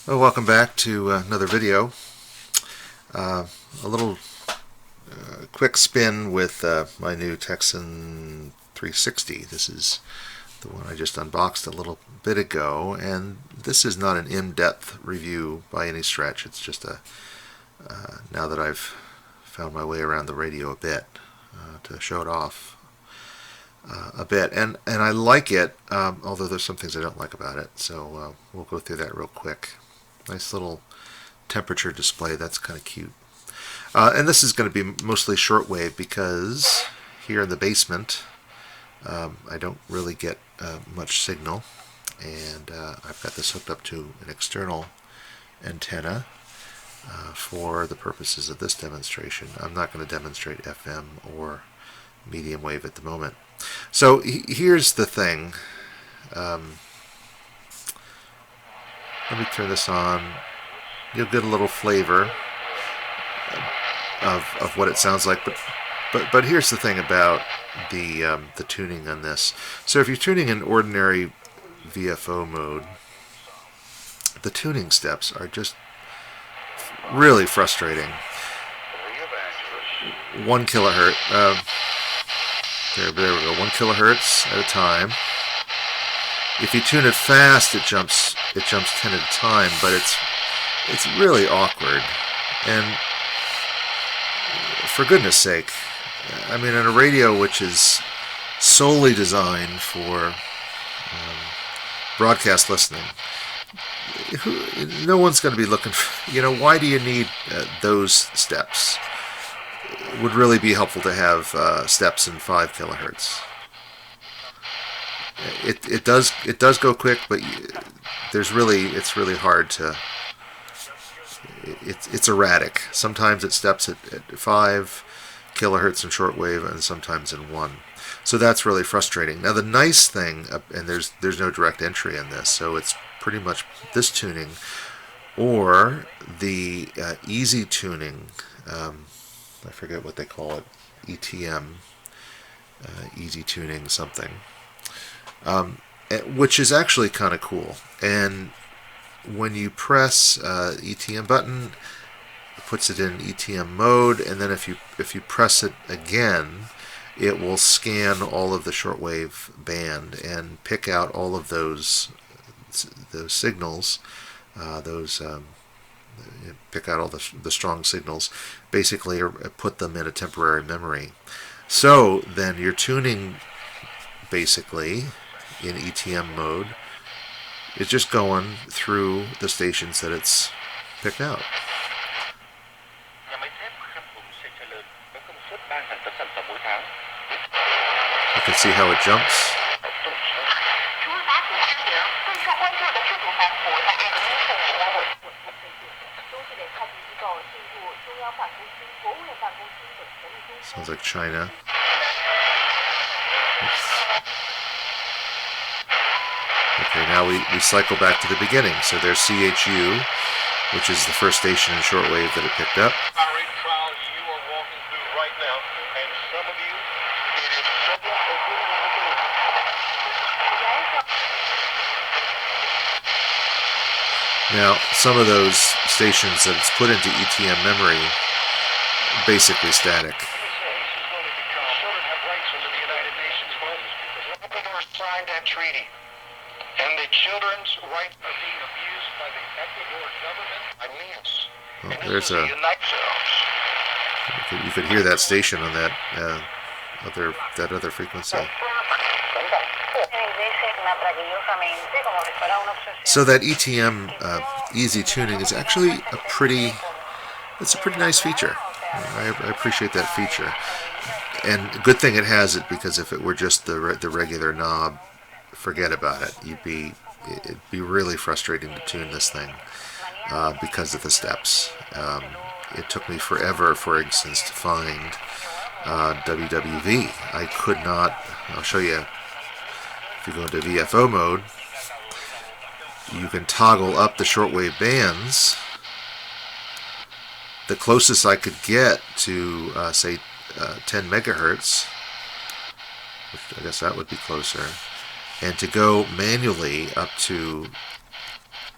Well, welcome back to another video. A little quick spin with my new Tecsun 360. This is the one I just unboxed a little bit ago, and this is not an in-depth review by any stretch. It's just now that I've found my way around the radio a bit, to show it off a bit. And I like it, although there's some things I don't like about it, so we'll go through that real quick. Nice little temperature display, that's kind of cute. And this is going to be mostly shortwave because here in the basement I don't really get much signal, and I've got this hooked up to an external antenna for the purposes of this demonstration. I'm not going to demonstrate FM or medium wave at the moment. So here's the thing. Let me turn this on. You'll get a little flavor of what it sounds like, but here's the thing about the tuning on this. So if you're tuning in ordinary Vfo mode, the tuning steps are just really frustrating. 1 kilohertz. There we go. 1 kilohertz at a time. If you tune it fast, it jumps 10 at a time, but it's really awkward. And for goodness sake, I mean, on a radio which is solely designed for broadcast listening, no one's going to be looking for, why do you need those steps? It would really be helpful to have steps in 5 kilohertz. It does go quick, but it's really hard to. It's erratic. Sometimes it steps at 5 kilohertz in shortwave, and sometimes in 1. So that's really frustrating. Now the nice thing, and there's no direct entry in this, so it's pretty much this tuning or the easy tuning. I forget what they call it. ETM, easy tuning something. Which is actually kind of cool. And when you press ETM button, it puts it in ETM mode, and then if you press it again, it will scan all of the shortwave band and pick out all of those signals, pick out all the strong signals, basically, or put them in a temporary memory. So then you're tuning basically in ETM mode. It's just going through the stations that it's picked out. You can see how it jumps. Sounds like China. Okay, now we cycle back to the beginning. So there's CHU, which is the first station in shortwave that it picked up. Now, some of those stations that it's put into ETM memory, basically static. And the children's rights are being abused by the Ecuador government. Well, there's you could hear that station on that other frequency. So that ETM easy tuning is actually a pretty nice feature. I appreciate that feature, and good thing it has it, because if it were just the regular knob, forget about it. It'd be really frustrating to tune this thing because of the steps. It took me forever, for instance, to find WWV. I could not. I'll show you. If you go into Vfo mode, you can toggle up the shortwave bands. The closest I could get to, say, 10 megahertz, which I guess that would be closer, and to go manually up to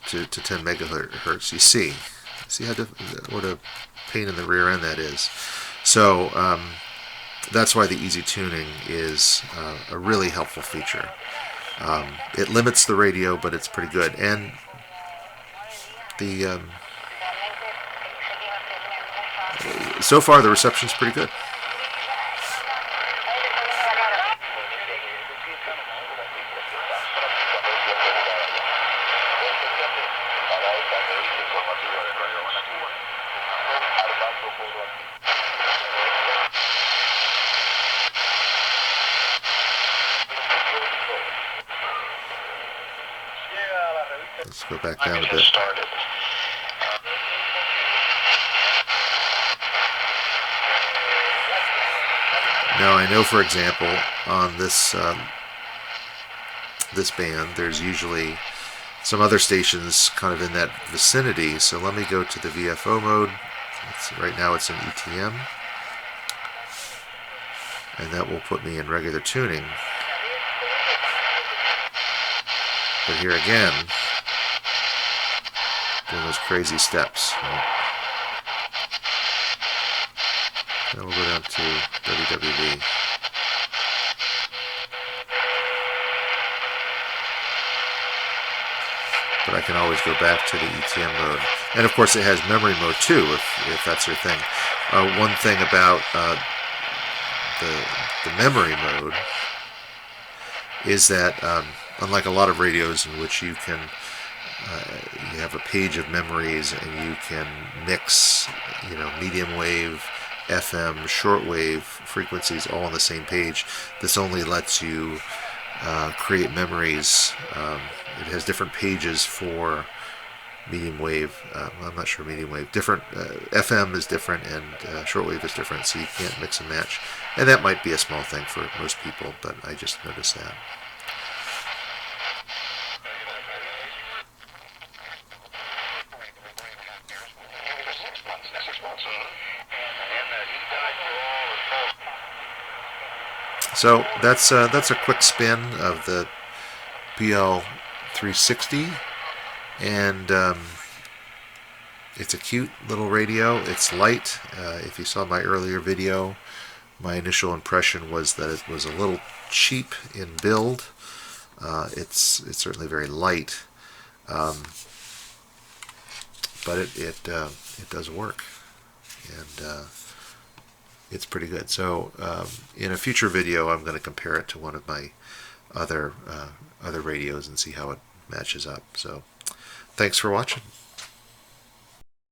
to 10 megahertz. You see how what a pain in the rear end that is. So that's why the easy tuning is a really helpful feature. It limits the radio, but it's pretty good. And the so far the reception's pretty good. Let's go back down a bit. Now I know, for example, on this this band, there's usually some other stations kind of in that vicinity. So let me go to the Vfo mode. Right now it's in ETM, and that will put me in regular tuning. But here again, doing those crazy steps. Now we'll go down to WWV. But I can always go back to the ETM mode. And of course it has memory mode too, if that's your thing. One thing about the memory mode is that unlike a lot of radios in which you can you have a page of memories and you can mix, medium wave, FM, shortwave frequencies all on the same page. This only lets you create memories. It has different pages for medium wave. I'm not sure medium wave. Different FM is different and shortwave is different, so you can't mix and match. And that might be a small thing for most people, but I just noticed that. So that's a quick spin of the PL-360, and it's a cute little radio. It's light. If you saw my earlier video, my initial impression was that it was a little cheap in build. It's certainly very light, but it does work, and it's pretty good. So in a future video, I'm going to compare it to one of my other radios and see how it matches up. So thanks for watching.